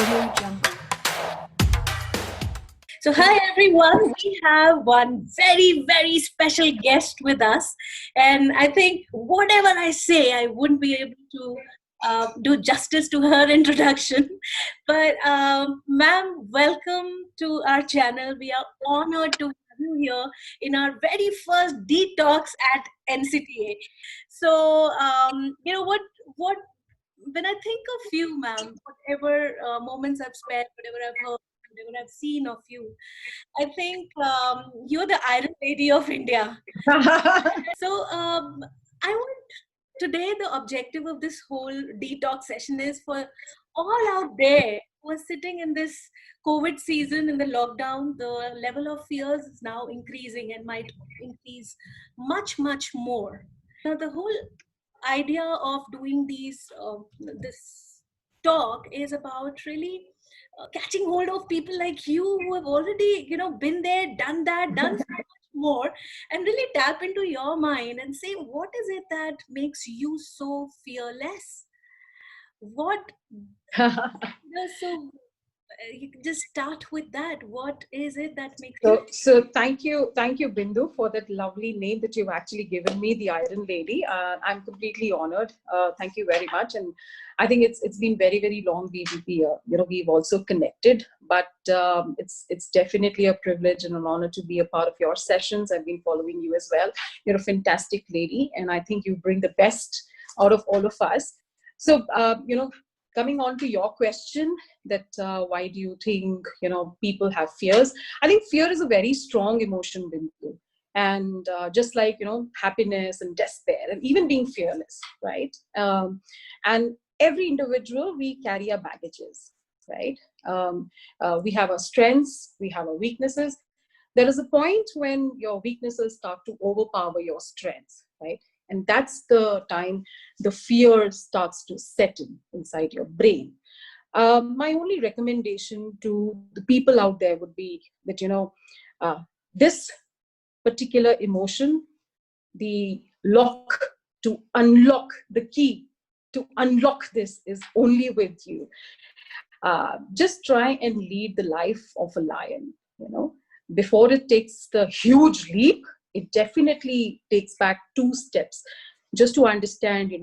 So, hi everyone. We have one very, very special guest with us. And I think whatever I say, I wouldn't be able to do justice to her introduction. But, ma'am, welcome to our channel. We are honored to have you here in our very first detox at NCTA. So, what when I think of you, ma'am, whatever moments I've spent, whatever I've heard, whatever I've seen of you, I think you're the Iron Lady of India. So I want today the objective of this whole detox session is for all out there who are sitting in this COVID season in the lockdown. The level of fears is now increasing and might increase much, much more. Now, the whole idea of doing this talk is about really catching hold of people like you who have already been there, done that, done so much more, and really tap into your mind and say, what is it that makes you so fearless? What so you can just start with that. What is it that makes you So thank you, Bindu, for that lovely name that you've actually given me, the Iron Lady. I'm completely honored. Thank you very much. And I think it's been very, very long. We've also connected, but it's definitely a privilege and an honor to be a part of your sessions. I've been following you as well. You're a fantastic lady, and I think you bring the best out of all of us. So coming on to your question, that why do you think people have fears? I think fear is a very strong emotion, Bindu, and just like happiness and despair and even being fearless, right? And every individual, we carry our baggages, right? We have our strengths, we have our weaknesses. There is a point when your weaknesses start to overpower your strengths, right? And that's the time the fear starts to set in inside your brain. My only recommendation to the people out there would be that, this particular emotion, the lock to unlock, the key to unlock this is only with you. Just try and lead the life of a lion, before it takes the huge leap. It definitely takes back 2 steps just to understand,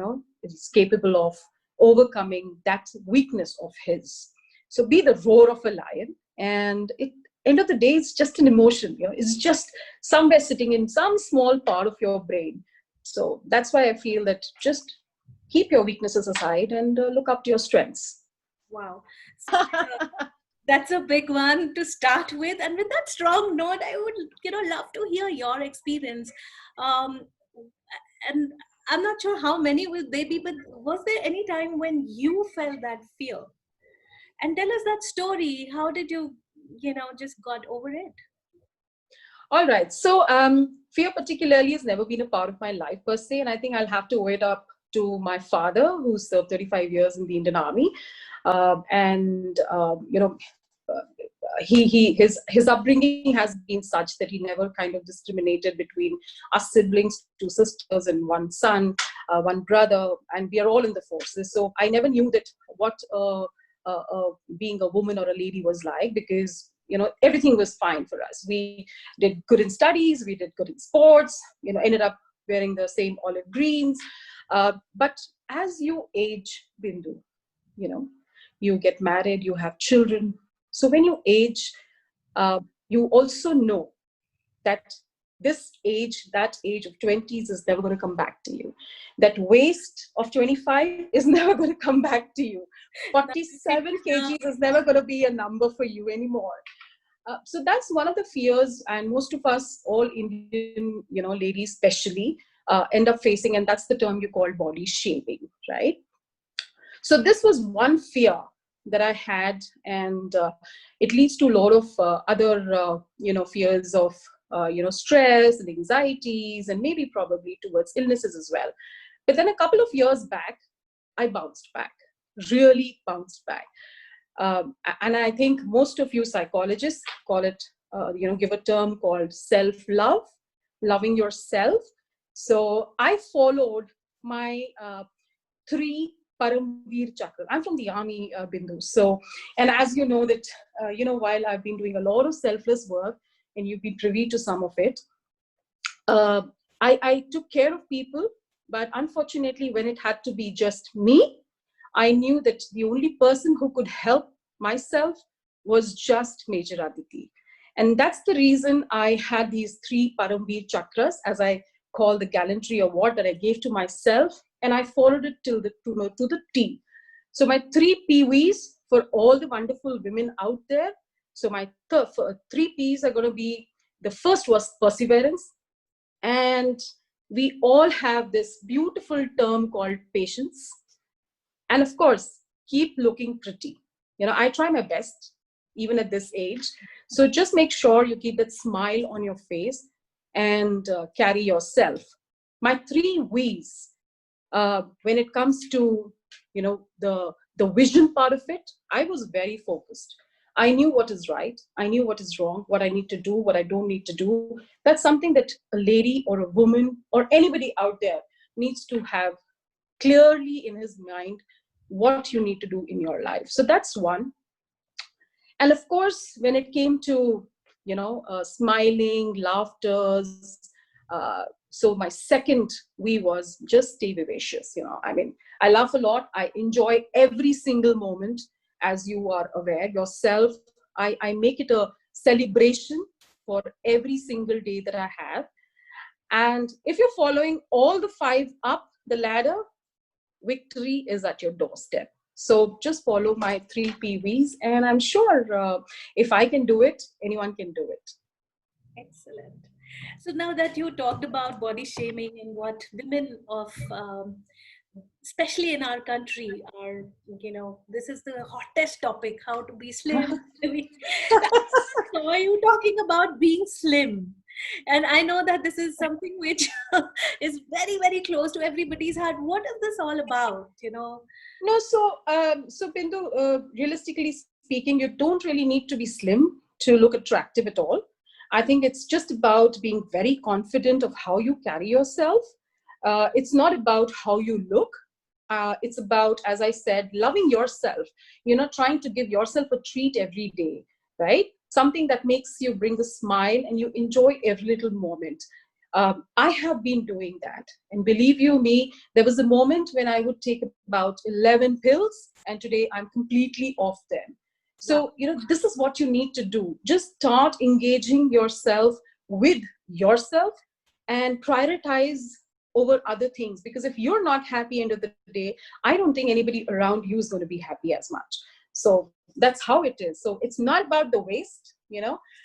it's capable of overcoming that weakness of his. So be the roar of a lion. And end of the day, it's just an emotion, it's just somewhere sitting in some small part of your brain. So that's why I feel that just keep your weaknesses aside and look up to your strengths. Wow. So, that's a big one to start with. And with that strong note, I would, love to hear your experience. And I'm not sure how many will they be, but was there any time when you felt that fear? And tell us that story. How did you, just got over it? All right. So fear particularly has never been a part of my life per se. And I think I'll have to owe it up to my father, who served 35 years in the Indian Army. His upbringing has been such that he never kind of discriminated between us siblings, 2 sisters and 1 son, 1 brother, and we are all in the forces. So I never knew that what being a woman or a lady was like, because everything was fine for us. We did good in studies, we did good in sports, ended up wearing the same olive greens. But as you age, Bindu, you get married, you have children. So when you age, you also know that that age of 20s is never going to come back to you. That waist of 25 is never going to come back to you. 47 kgs is never going to be a number for you anymore. So that's one of the fears, and most of us, all Indian, ladies especially, end up facing, and that's the term you call body shaming, right? So this was one fear that I had, and it leads to a lot of other, fears of, stress and anxieties, and maybe probably towards illnesses as well. But then a couple of years back, I bounced back, really bounced back. And I think most of you psychologists call it, give a term called self-love, loving yourself. So I followed my 3 Paramveer Chakra. I'm from the army, Bindu. So, and as you know that, while I've been doing a lot of selfless work, and you've been privy to some of it, uh, I took care of people, but unfortunately, when it had to be just me, I knew that the only person who could help myself was just Major Aditi. And that's the reason I had these 3 Paramveer Chakras, as I call the gallantry award that I gave to myself, and I followed it to the T. So my 3 PVs for all the wonderful women out there. So my 3 Ps are going to be, the first was perseverance, and we all have this beautiful term called patience. And of course, keep looking pretty. I try my best, even at this age. So just make sure you keep that smile on your face and carry yourself. My 3 V's, when it comes to, the vision part of it, I was very focused. I knew what is right. I knew what is wrong, what I need to do, what I don't need to do. That's something that a lady or a woman or anybody out there needs to have clearly in his mind what you need to do in your life. So that's one. And of course, when it came to, smiling, laughters, so my second V was just stay vivacious. I mean, I laugh a lot. I enjoy every single moment, as you are aware yourself. I make it a celebration for every single day that I have. And if you're following all the 5 up the ladder, victory is at your doorstep. So just follow my 3 PVs, and I'm sure if I can do it, anyone can do it. Excellent. So now that you talked about body shaming and what women of, especially in our country, are, this is the hottest topic, how to be slim. I saw you talking about being slim. And I know that this is something which is very, very close to everybody's heart. What is this all about? No, so Bindu, realistically speaking, you don't really need to be slim to look attractive at all. I think it's just about being very confident of how you carry yourself. It's not about how you look. It's about, as I said, loving yourself. Trying to give yourself a treat every day, right? Something that makes you bring the smile and you enjoy every little moment. I have been doing that. And believe you me, there was a moment when I would take about 11 pills, and today I'm completely off them. So, this is what you need to do. Just start engaging yourself with yourself and prioritize over other things. Because if you're not happy end of the day, I don't think anybody around you is going to be happy as much. So that's how it is. So it's not about the waist,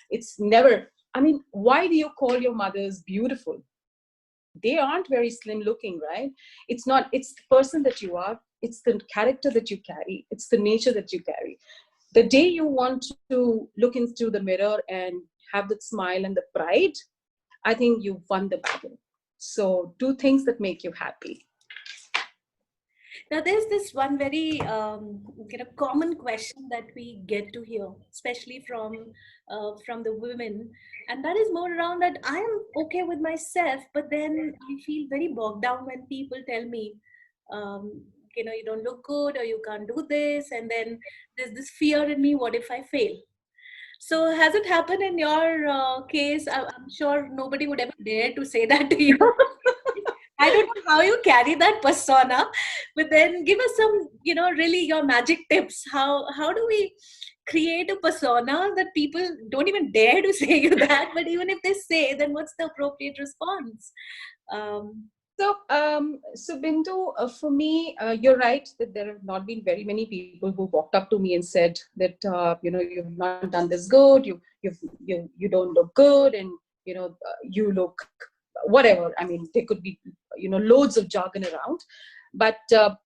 it's never. I mean, why do you call your mothers beautiful? They aren't very slim looking, right? It's not. It's the person that you are. It's the character that you carry. It's the nature that you carry. The day you want to look into the mirror and have that smile and the pride, I think you've won the battle. So do things that make you happy. Now, there's this one very common question that we get to hear, especially from the women, and that is more around that I am okay with myself, but then I feel very bogged down when people tell me, you don't look good or you can't do this, and then there's this fear in me. What if I fail? So, has it happened in your case? I'm sure nobody would ever dare to say that to you. I don't know how you carry that persona, but then give us some, really your magic tips. How do we create a persona that people don't even dare to say you that, but even if they say, then what's the appropriate response? So Bindu, for me, you're right that there have not been very many people who walked up to me and said that you've not done this good, you don't look good, and you look whatever. I mean, there could be loads of jargon around, but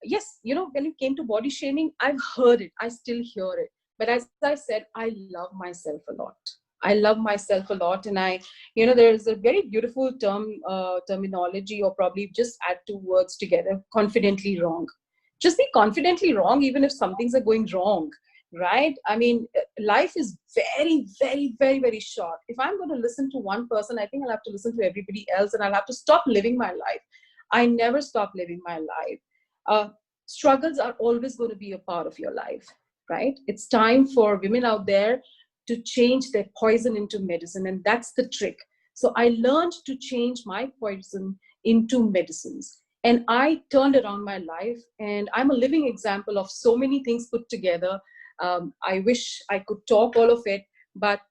yes, when it came to body shaming, I've heard it. I still hear it, but as I said, I love myself a lot. I love myself a lot, and there's a very beautiful terminology, or probably just add 2 words together: confidently wrong. Just be confidently wrong, even if some things are going wrong, right? I mean, life is very, very, very, very short. If I'm going to listen to one person, I think I'll have to listen to everybody else, and I'll have to stop living my life. I never stop living my life. struggles are always going to be a part of your life, right? It's time for women out there to change their poison into medicine, and that's the trick. So I learned to change my poison into medicines, and I turned around my life, and I'm a living example of so many things put together. I wish I could talk all of it, but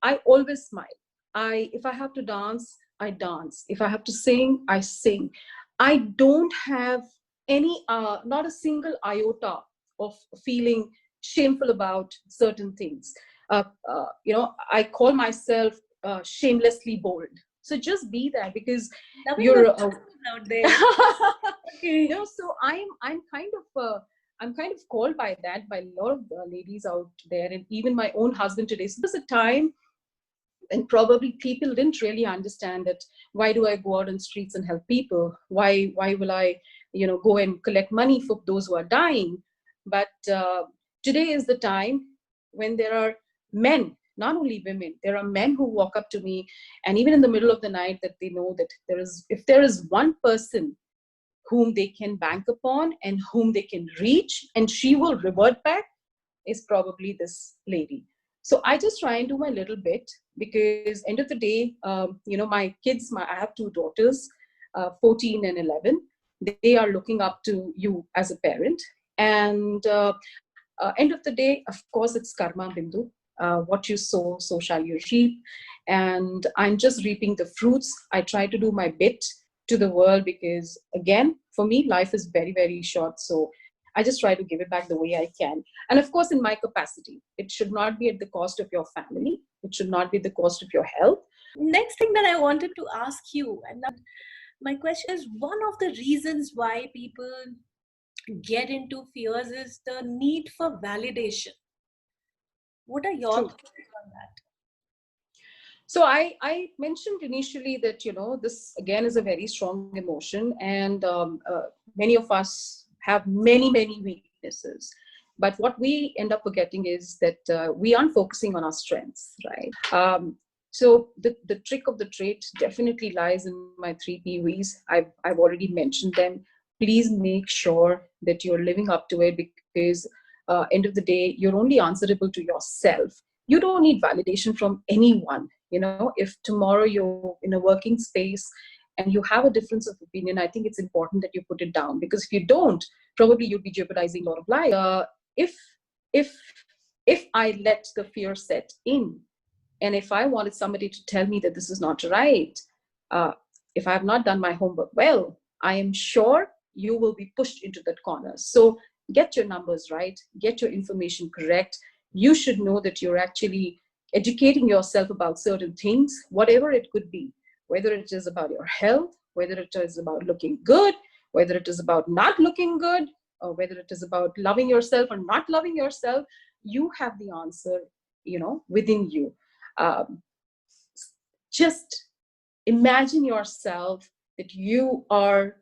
I always smile. If I have to dance, I dance. If I have to sing, I sing. I don't have any, not a single iota of feeling shameful about certain things. I call myself shamelessly bold. So just be that, because Loving the you're out there. Okay. so I'm kind of called by that by a lot of ladies out there, and even my own husband today. So there's a time, and probably people didn't really understand that, why do I go out on streets and help people? Why will I, go and collect money for those who are dying? But today is the time when there are men, not only women, there are men who walk up to me, and even in the middle of the night, that they know that if there is one person whom they can bank upon and whom they can reach, and she will revert back, is probably this lady. So I just try and do my little bit, because end of the day, my kids, I have two daughters, 14 and 11. They are looking up to you as a parent. And end of the day, of course, it's karma, Bindu. What you sow, so shall you reap. And I'm just reaping the fruits. I try to do my bit to the world, because again, for me, life is very, very short. So I just try to give it back the way I can. And of course, in my capacity, it should not be at the cost of your family. It should not be at the cost of your health. Next thing that I wanted to ask you, and my question is, one of the reasons why people get into fears is the need for validation. What are your True. thoughts on that? So I mentioned initially that, this again is a very strong emotion, and many of us have many, many weaknesses. But what we end up forgetting is that we aren't focusing on our strengths, right? So the trick of the trade definitely lies in my three PVs. I've already mentioned them. Please make sure that you're living up to it, because end of the day, you're only answerable to yourself. You don't need validation from anyone. If tomorrow you're in a working space and you have a difference of opinion, I think it's important that you put it down, because if you don't, probably you'll be jeopardizing a lot of lives. If if if I let the fear set in, and if I wanted somebody to tell me that this is not right, uh, if I have not done my homework well, I am sure you will be pushed into that corner. So get your numbers right, get your information correct. You should know that you're actually educating yourself about certain things, whatever it could be, whether it is about your health, whether it is about looking good, whether it is about not looking good, or whether it is about loving yourself or not loving yourself. You have the answer, within you. um, just imagine yourself that you are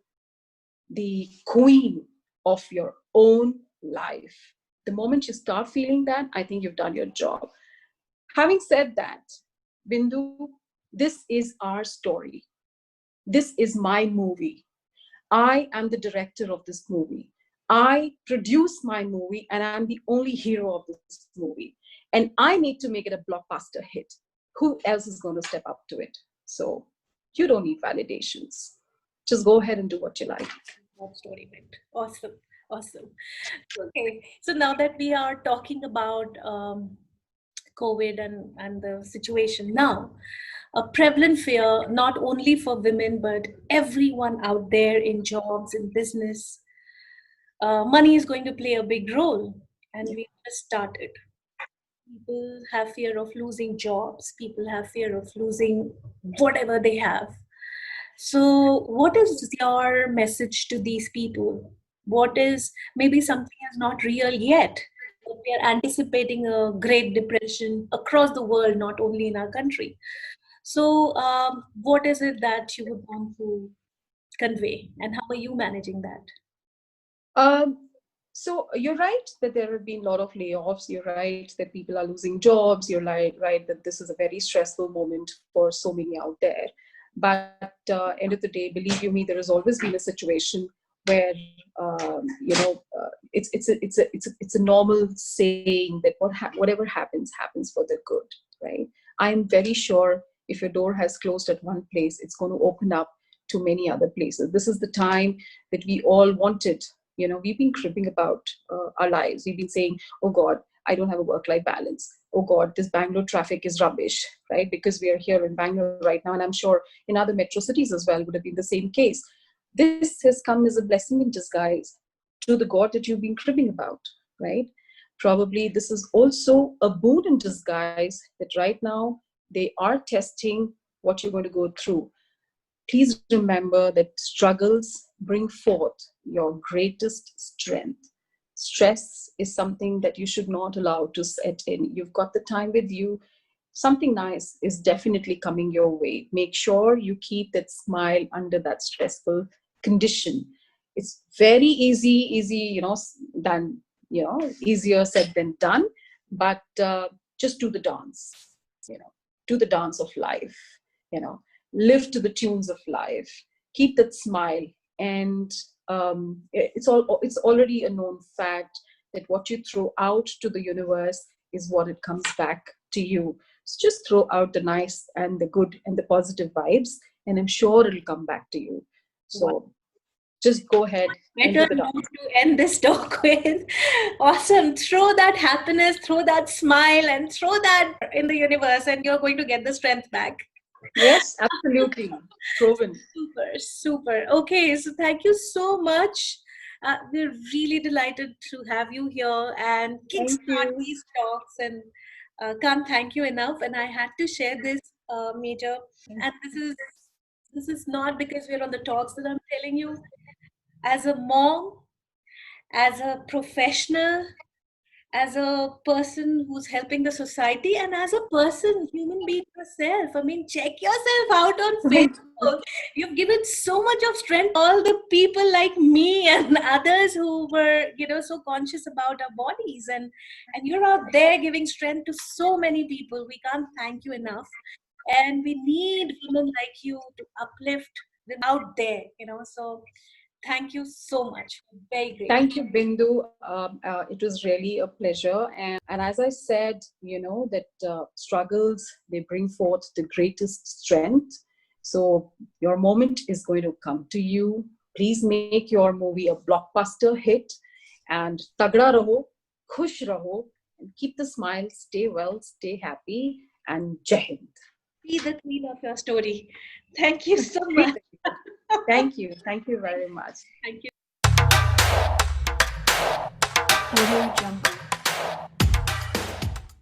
the queen of your own life. The moment you start feeling that, I think you've done your job. Having said that, Bindu, this is our story. This is my movie. I am the director of this movie. I produce my movie, and I'm the only hero of this movie. And I need to make it a blockbuster hit. Who else is going to step up to it? So you don't need validations. Just go ahead and do what you like. That story went. Awesome. Awesome. Okay. So now that we are talking about COVID and the situation now, a prevalent fear, not only for women, but everyone out there in jobs, in business, money is going to play a big role. And we just started. People have fear of losing jobs. People have fear of losing whatever they have. So, what is your message to these people? What is maybe something is not real yet, but we are anticipating a Great Depression across the world, not only in our country. So, what is it that you would want to convey, and how are you managing that? Um, so you're right that there have been a lot of layoffs. You're right that people are losing jobs. You're right that this is a very stressful moment for so many out there. But end of the day, believe you me, there has always been a situation where it's a normal saying that whatever happens for the good, right? I'm very sure if your door has closed at one place, it's going to open up to many other places. This is the time that we all wanted. We've been cribbing about our lives. We've been saying, oh God, I don't have a work-life balance. Oh God, this Bangalore traffic is rubbish, right? Because we are here in Bangalore right now, and I'm sure in other metro cities as well would have been the same case. This has come as a blessing in disguise to the God that you've been cribbing about, right? Probably this is also a boon in disguise that right now they are testing what you're going to go through. Please remember that struggles bring forth your greatest strength. Stress is something that you should not allow to set in. You've got the time with you. Something nice is definitely coming your way. Make sure you keep that smile under that stressful condition. It's very easy, than, easier said than done. But just do the dance, do the dance of life, you know live to the tunes of life, keep that smile. And it's already a known fact that what you throw out to the universe is what it comes back to you. So just throw out the nice and the good and the positive vibes, and I'm sure it'll come back to you. So just go ahead and do Better the note dance. to end this talk with. Awesome. Throw that happiness, throw that smile, and throw that in the universe, and you're going to get the strength back. Yes, absolutely. Proven. Super, super. Okay, so thank you so much. We're really delighted to have you here and Thank kickstart you. these talks, and can't thank you enough. And I had to share this major, and this is not because we're on the talks that I'm telling you. As a mom, as a professional, as a person who's helping the society, and as a person, human being yourself. I mean, check yourself out on Thank Facebook. You've given so much of strength to all the people like me and others who were, so conscious about our bodies. And you're out there giving strength to so many people. We can't thank you enough. And we need women like you to uplift them out there, So thank you so much. Very grateful. Thank you, Bindu. It was really a pleasure. And as I said, that struggles, they bring forth the greatest strength. So your moment is going to come to you. Please make your movie a blockbuster hit. And tagda raho, khush raho, and keep the smile. Stay well, stay happy, and Jai Hind. Be the queen of your story. Thank you so much. Thank you. Thank you very much. Thank you. Audio Jungle.